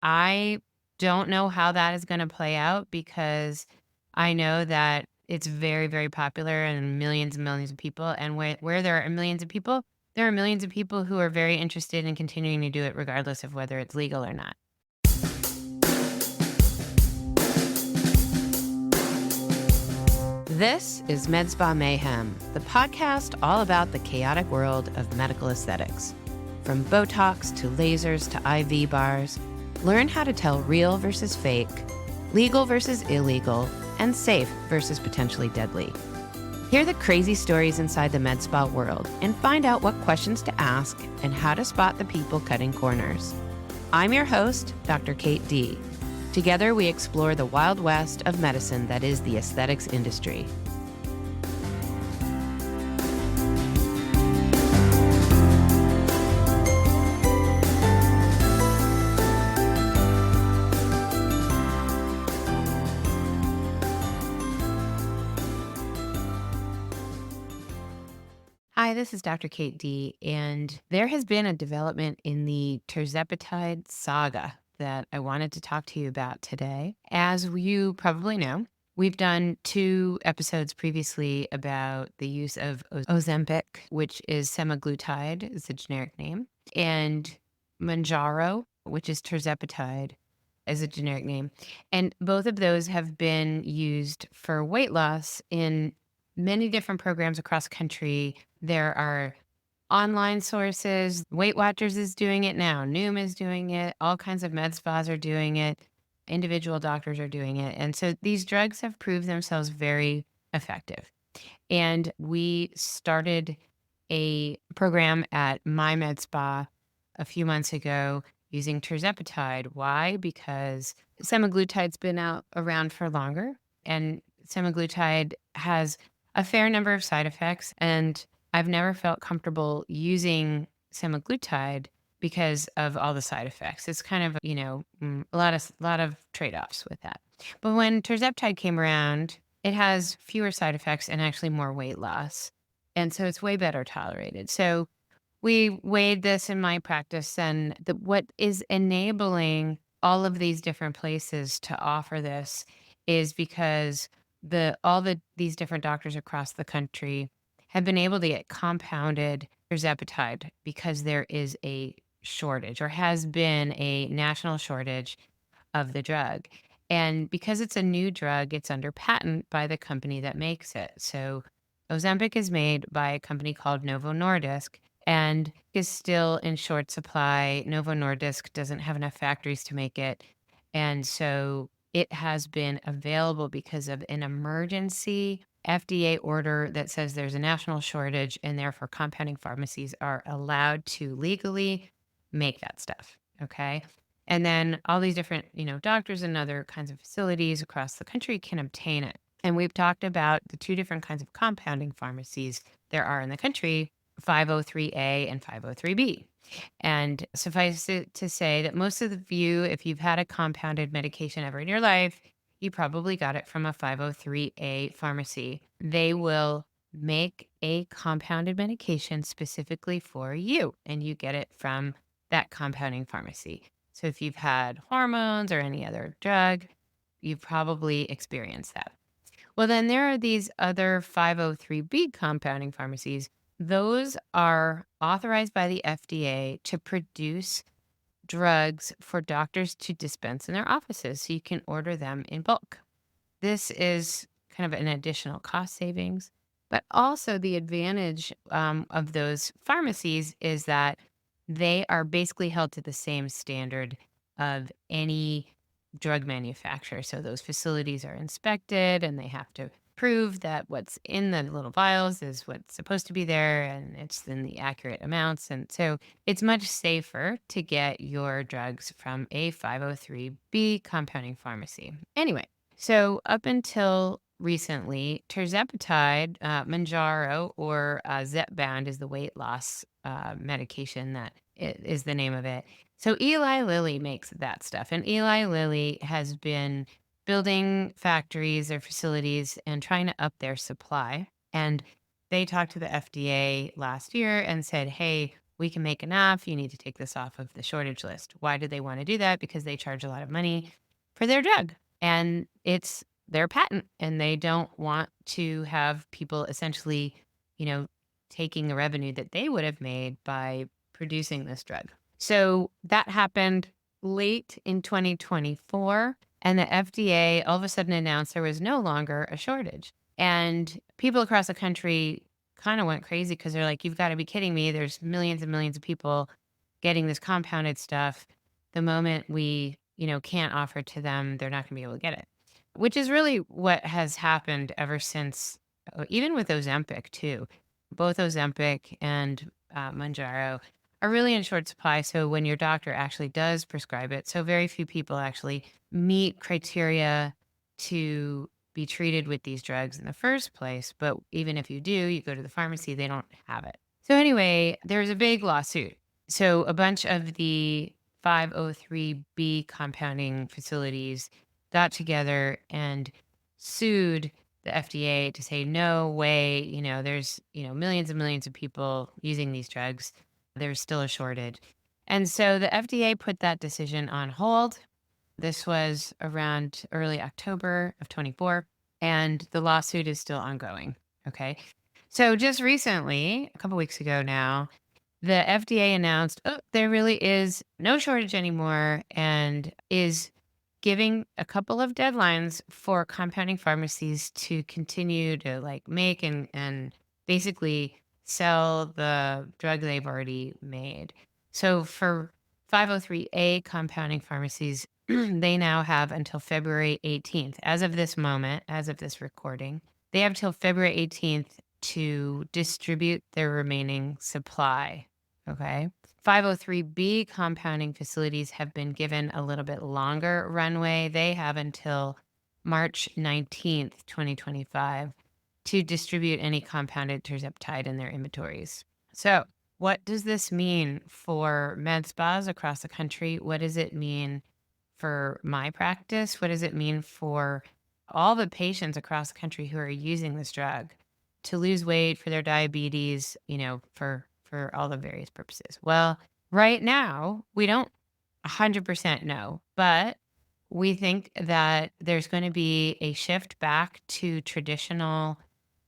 I don't know how that is going to play out because I know that it's very, very popular and millions of people. And where there are millions of people, there are millions of people who are very interested in continuing to do it regardless of whether it's legal or not. This is MedSpa Mayhem, the podcast all about the chaotic world of medical aesthetics. From Botox to lasers to IV bars, learn how to tell real versus fake, legal versus illegal, and safe versus potentially deadly. Hear the crazy stories inside the med spa world and find out what questions to ask and how to spot the people cutting corners. I'm your host, Dr. Kate D. Together, we explore the wild west of medicine that is the aesthetics industry. Hi, this is Dr. Kate D, and there has been a development in the Tirzepatide Saga that I wanted to talk to you about today. As you probably know, we've done 2 episodes previously about the use of Ozempic, which is semaglutide, is the generic name, and Mounjaro, which is Tirzepatide, as a generic name. And both of those have been used for weight loss in many different programs across the country. There are online sources. Weight Watchers is doing it now. Noom is doing it. All kinds of med spas are doing it. Individual doctors are doing it. And so these drugs have proved themselves very effective. And we started a program at my med spa a few months ago using Tirzepatide. Why? Because semaglutide's been around for longer, and semaglutide has a fair number of side effects, and I've never felt comfortable using semaglutide because of all the side effects. It's kind of, a lot of trade-offs with that. But when Tirzepatide came around, it has fewer side effects and actually more weight loss. And so it's way better tolerated. So we weighed this in my practice, and what is enabling all of these different places to offer this is because these different doctors across the country have been able to get compounded Tirzepatide because there is a shortage, or has been a national shortage of the drug. And because it's a new drug, it's under patent by the company that makes it. So Ozempic is made by a company called Novo Nordisk and is still in short supply. Novo Nordisk doesn't have enough factories to make it. And so it has been available because of an emergency FDA order that says there's a national shortage, and therefore compounding pharmacies are allowed to legally make that stuff. Okay. And then all these different, doctors and other kinds of facilities across the country can obtain it. And we've talked about the 2 different kinds of compounding pharmacies there are in the country, 503A and 503B. And suffice it to say that most of you, if you've had a compounded medication ever in your life, you probably got it from a 503A pharmacy. They will make a compounded medication specifically for you, and you get it from that compounding pharmacy. So if you've had hormones or any other drug, you've probably experienced that. Well, then there are these other 503B compounding pharmacies. Those are authorized by the FDA to produce drugs for doctors to dispense in their offices, so you can order them in bulk. This is kind of an additional cost savings, but also the advantage of those pharmacies is that they are basically held to the same standard of any drug manufacturer. So those facilities are inspected, and they have to prove that what's in the little vials is what's supposed to be there, and it's in the accurate amounts. And so it's much safer to get your drugs from a 503B compounding pharmacy. Anyway, so up until recently, Tirzepatide, Mounjaro, or Zepbound is the weight loss medication that is the name of it. So Eli Lilly makes that stuff, and Eli Lilly has been building factories or facilities and trying to up their supply. And they talked to the FDA last year and said, hey, we can make enough. You need to take this off of the shortage list. Why do they want to do that? Because they charge a lot of money for their drug, and it's their patent, and they don't want to have people essentially, you know, taking the revenue that they would have made by producing this drug. So that happened late in 2024, and the FDA all of a sudden announced there was no longer a shortage. And people across the country kind of went crazy because they're like, you've got to be kidding me. There's millions and millions of people getting this compounded stuff. The moment we, can't offer it to them, they're not going to be able to get it, which is really what has happened ever since, even with Ozempic too. Both Ozempic and Mounjaro are really in short supply. So when your doctor actually does prescribe it, so very few people actually meet criteria to be treated with these drugs in the first place. But even if you do, you go to the pharmacy, they don't have it. So anyway, there's a big lawsuit. So a bunch of the 503B compounding facilities got together and sued the FDA to say, no way, there's, millions and millions of people using these drugs. There's still a shortage. And so the FDA put that decision on hold. This was around early October of 24, and the lawsuit is still ongoing. Okay. So just recently, a couple weeks ago now, the FDA announced, oh, there really is no shortage anymore, and is giving a couple of deadlines for compounding pharmacies to continue to make and basically sell the drug they've already made. So for 503A compounding pharmacies, they now have until February 18th. As of this moment, as of this recording, they have till February 18th to distribute their remaining supply. Okay. 503B compounding facilities have been given a little bit longer runway. They have until March 19th, 2025 to distribute any compounded tirzepatide in their inventories. So what does this mean for med spas across the country? What does it mean for my practice? What does it mean for all the patients across the country who are using this drug to lose weight, for their diabetes, for all the various purposes? Well, right now, we don't 100% know, but we think that there's going to be a shift back to traditional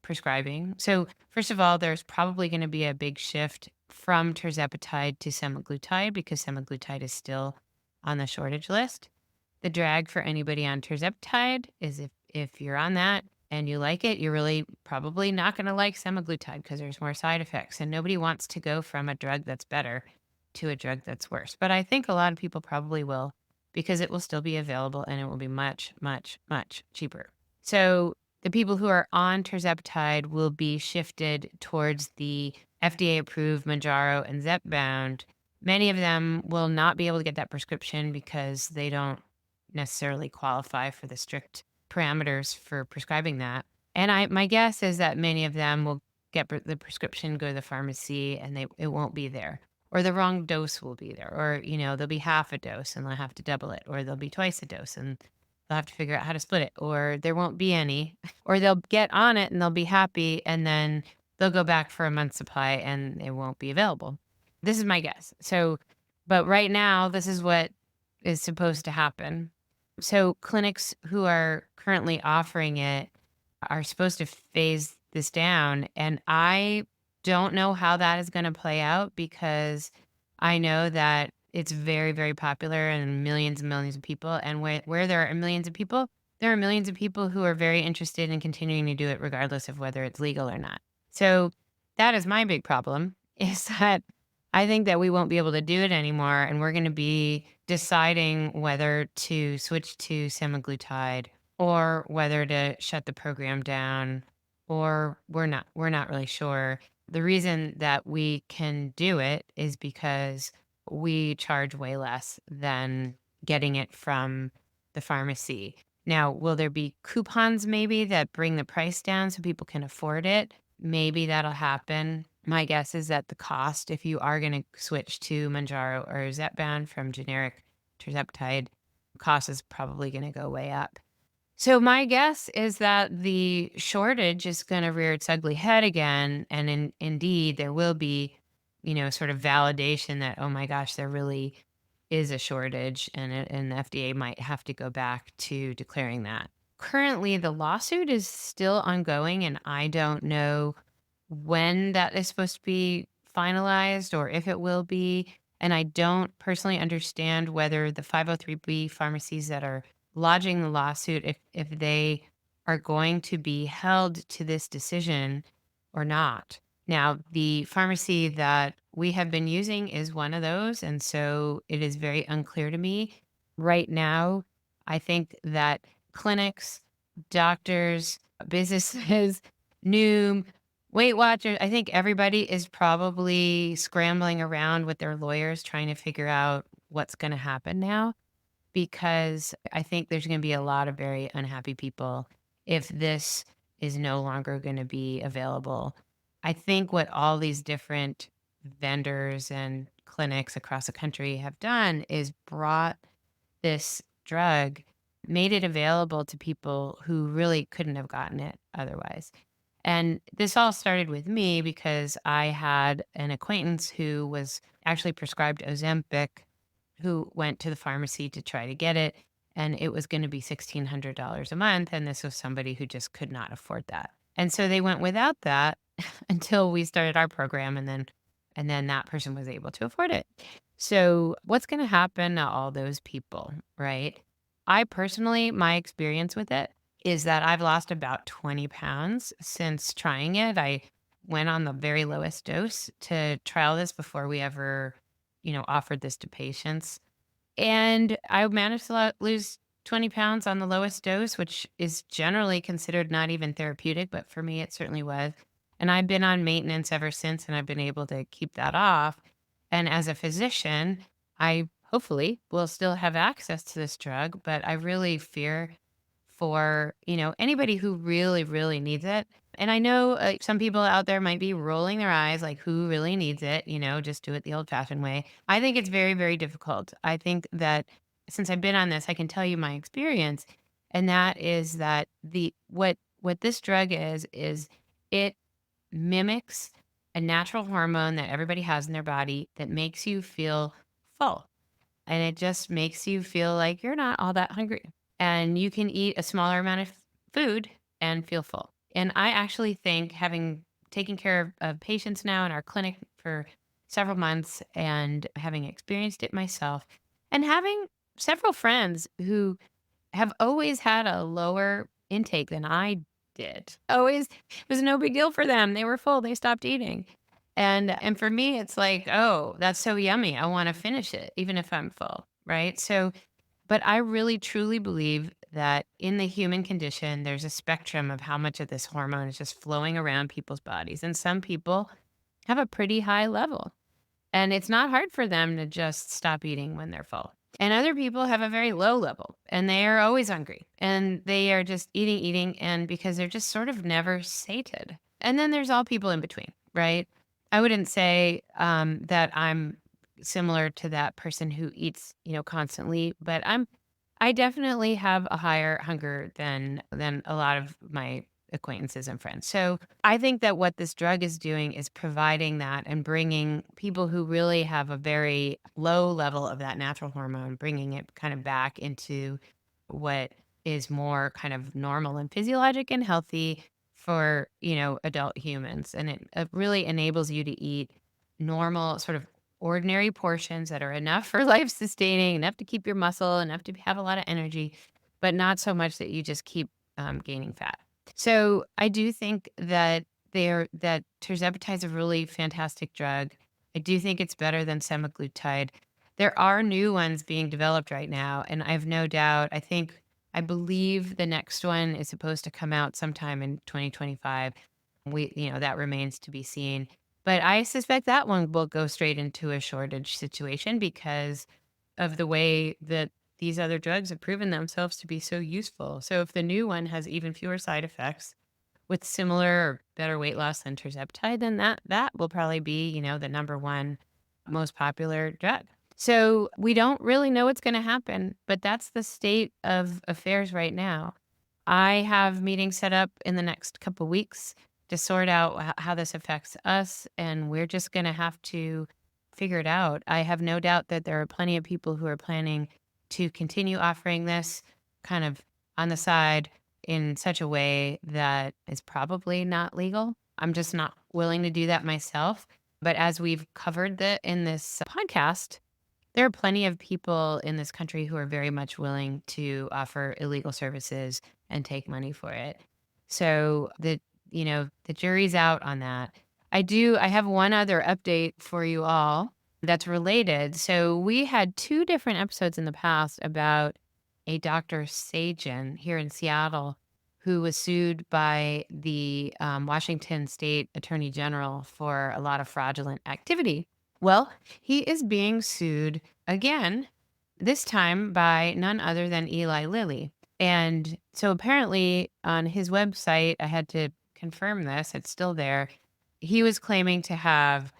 prescribing. So first of all, there's probably going to be a big shift from tirzepatide to semaglutide, because semaglutide is still on the shortage list. The drag for anybody on tirzepatide is if you're on that and you like it, you're really probably not going to like semaglutide because there's more side effects, and nobody wants to go from a drug that's better to a drug that's worse. But I think a lot of people probably will, because it will still be available and it will be much, much, much cheaper. So the people who are on tirzepatide will be shifted towards the FDA-approved Mounjaro and Zepbound. Many of them will not be able to get that prescription because they don't necessarily qualify for the strict parameters for prescribing that. And my guess is that many of them will get the prescription, go to the pharmacy, and it won't be there. Or the wrong dose will be there. Or, there'll be half a dose and they'll have to double it. Or there'll be twice a dose and they'll have to figure out how to split it. Or there won't be any. Or they'll get on it and they'll be happy, and then they'll go back for a month's supply and it won't be available. This is my guess. So, but right now, this is what is supposed to happen. So clinics who are currently offering it are supposed to phase this down. And I don't know how that is going to play out, because I know that it's very, very popular and millions of people. And where there are millions of people, there are millions of people who are very interested in continuing to do it regardless of whether it's legal or not. So that is my big problem, is that I think that we won't be able to do it anymore, and we're going to be deciding whether to switch to semaglutide or whether to shut the program down, or we're not really sure. The reason that we can do it is because we charge way less than getting it from the pharmacy. Now, will there be coupons maybe that bring the price down so people can afford it? Maybe that'll happen. My guess is that the cost, if you are going to switch to Mounjaro or Zepbound from generic tirzepatide, cost is probably going to go way up. So my guess is that the shortage is going to rear its ugly head again, and indeed there will be, sort of validation that, oh my gosh, there really is a shortage, and the FDA might have to go back to declaring that. Currently, the lawsuit is still ongoing, and I don't know when that is supposed to be finalized or if it will be. And I don't personally understand whether the 503B pharmacies that are lodging the lawsuit, if they are going to be held to this decision or not. Now, the pharmacy that we have been using is one of those. And so it is very unclear to me right now. I think that clinics, doctors, businesses, Noom, Weight Watchers, I think everybody is probably scrambling around with their lawyers trying to figure out what's going to happen now, because I think there's going to be a lot of very unhappy people if this is no longer going to be available. I think what all these different vendors and clinics across the country have done is brought this drug, made it available to people who really couldn't have gotten it otherwise. And this all started with me because I had an acquaintance who was actually prescribed Ozempic, who went to the pharmacy to try to get it, and it was going to be $1,600 a month. And this was somebody who just could not afford that. And so they went without that until we started our program, and then that person was able to afford it. So what's going to happen to all those people, right? I personally, my experience with it is that I've lost about 20 pounds since trying it. I went on the very lowest dose to trial this before we ever, offered this to patients. And I managed to lose 20 pounds on the lowest dose, which is generally considered not even therapeutic, but for me, it certainly was. And I've been on maintenance ever since, and I've been able to keep that off. And as a physician, I hopefully will still have access to this drug, but I really fear for, anybody who really, really needs it. And I know some people out there might be rolling their eyes like, who really needs it? Just do it the old fashioned way. I think it's very, very difficult. I think that since I've been on this, I can tell you my experience. And that is that what this drug is it mimics a natural hormone that everybody has in their body that makes you feel full. And it just makes you feel like you're not all that hungry. And you can eat a smaller amount of food and feel full. And I actually think, having taken care of patients now in our clinic for several months and having experienced it myself, and having several friends who have always had a lower intake than I did. Always, it was no big deal for them. They were full, they stopped eating. And for me, it's like, oh, that's so yummy. I want to finish it, even if I'm full. Right. So, but I really truly believe that in the human condition, there's a spectrum of how much of this hormone is just flowing around people's bodies. And some people have a pretty high level, and it's not hard for them to just stop eating when they're full. And other people have a very low level, and they are always hungry, and they are just eating, eating, and because they're just sort of never sated. And then there's all people in between, right? I wouldn't say that I'm similar to that person who eats, constantly, but I definitely have a higher hunger than a lot of my acquaintances and friends. So I think that what this drug is doing is providing that and bringing people who really have a very low level of that natural hormone, bringing it kind of back into what is more kind of normal and physiologic and healthy for, adult humans. And it really enables you to eat normal, sort of ordinary portions that are enough for life sustaining, enough to keep your muscle, enough to have a lot of energy, but not so much that you just keep gaining fat. So I do think that tirzepatide is a really fantastic drug. I do think it's better than semaglutide. There are new ones being developed right now, and I have no doubt. I believe the next one is supposed to come out sometime in 2025. That remains to be seen. But I suspect that one will go straight into a shortage situation because of the way that these other drugs have proven themselves to be so useful. So if the new one has even fewer side effects with similar or better weight loss than tirzepatide, then that will probably be, the number one most popular drug. So we don't really know what's going to happen, but that's the state of affairs right now. I have meetings set up in the next couple weeks to sort out how this affects us, and we're just going to have to figure it out. I have no doubt that there are plenty of people who are planning to continue offering this kind of on the side in such a way that is probably not legal. I'm just not willing to do that myself. But as we've covered in this podcast, there are plenty of people in this country who are very much willing to offer illegal services and take money for it. So the jury's out on that. I have one other update for you all that's related. So we had 2 different episodes in the past about a Dr. Sagan here in Seattle who was sued by the Washington State Attorney General for a lot of fraudulent activity. Well, he is being sued again, this time by none other than Eli Lilly. And so apparently on his website, I had to confirm this, it's still there. He was claiming to have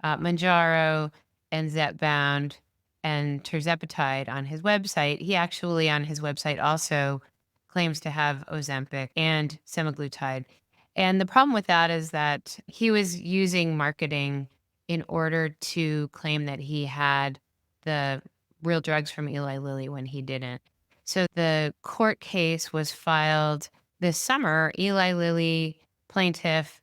Manjaro and Zepbound and Tirzepatide on his website. He actually on his website also claims to have Ozempic and semaglutide. And the problem with that is that he was using marketing in order to claim that he had the real drugs from Eli Lilly when he didn't. So the court case was filed this summer. Eli Lilly plaintiff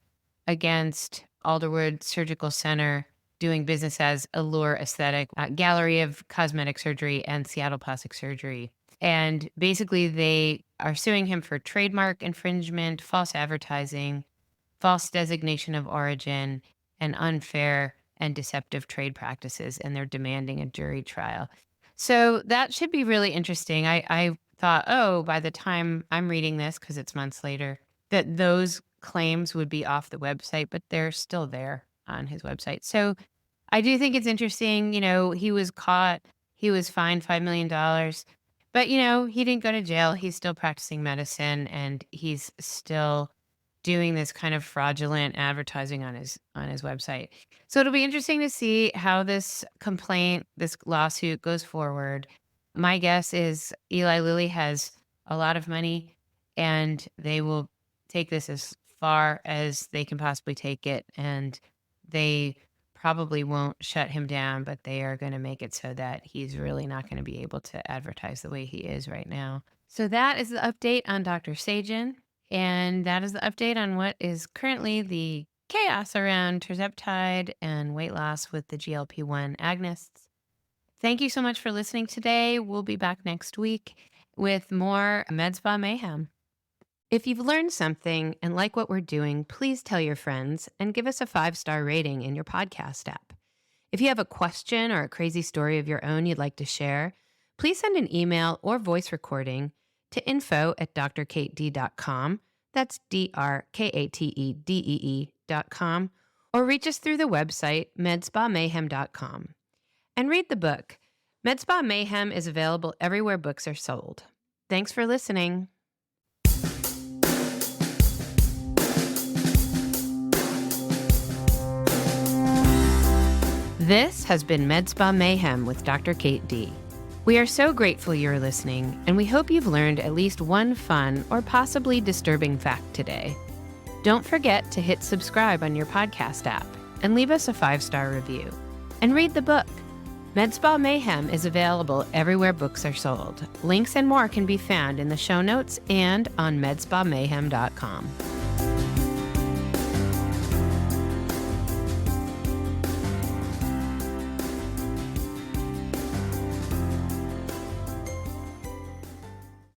against Alderwood Surgical Center doing business as Allure Aesthetic, Gallery of Cosmetic Surgery, and Seattle Plastic Surgery. And basically they are suing him for trademark infringement, false advertising, false designation of origin, and unfair and deceptive trade practices, and they're demanding a jury trial. So that should be really interesting. I thought, by the time I'm reading this, because it's months later, that those claims would be off the website, but they're still there on his website. So I do think it's interesting. He was caught, he was fined $5 million, but, he didn't go to jail. He's still practicing medicine, and he's still doing this kind of fraudulent advertising on his website. So it'll be interesting to see how this lawsuit goes forward. My guess is Eli Lilly has a lot of money, and they will take this as far as they can possibly take it, and they probably won't shut him down, but they are going to make it so that he's really not going to be able to advertise the way he is right now. So that is the update on Dr. Sagan. And that is the update on what is currently the chaos around tirzepatide and weight loss with the GLP-1 agonists. Thank you so much for listening today. We'll be back next week with more MedSpa Mayhem. If you've learned something and like what we're doing, please tell your friends and give us a 5-star rating in your podcast app. If you have a question or a crazy story of your own you'd like to share, please send an email or voice recording to info@drkatedee.com. That's DRKATEDEE.com. Or reach us through the website, MedSpaMayhem.com. And read the book. MedSpa Mayhem is available everywhere books are sold. Thanks for listening. This has been MedSpa Mayhem with Dr. Kate D. We are so grateful you're listening, and we hope you've learned at least one fun or possibly disturbing fact today. Don't forget to hit subscribe on your podcast app and leave us a 5-star review. And read the book. MedSpa Mayhem is available everywhere books are sold. Links and more can be found in the show notes and on medspamayhem.com.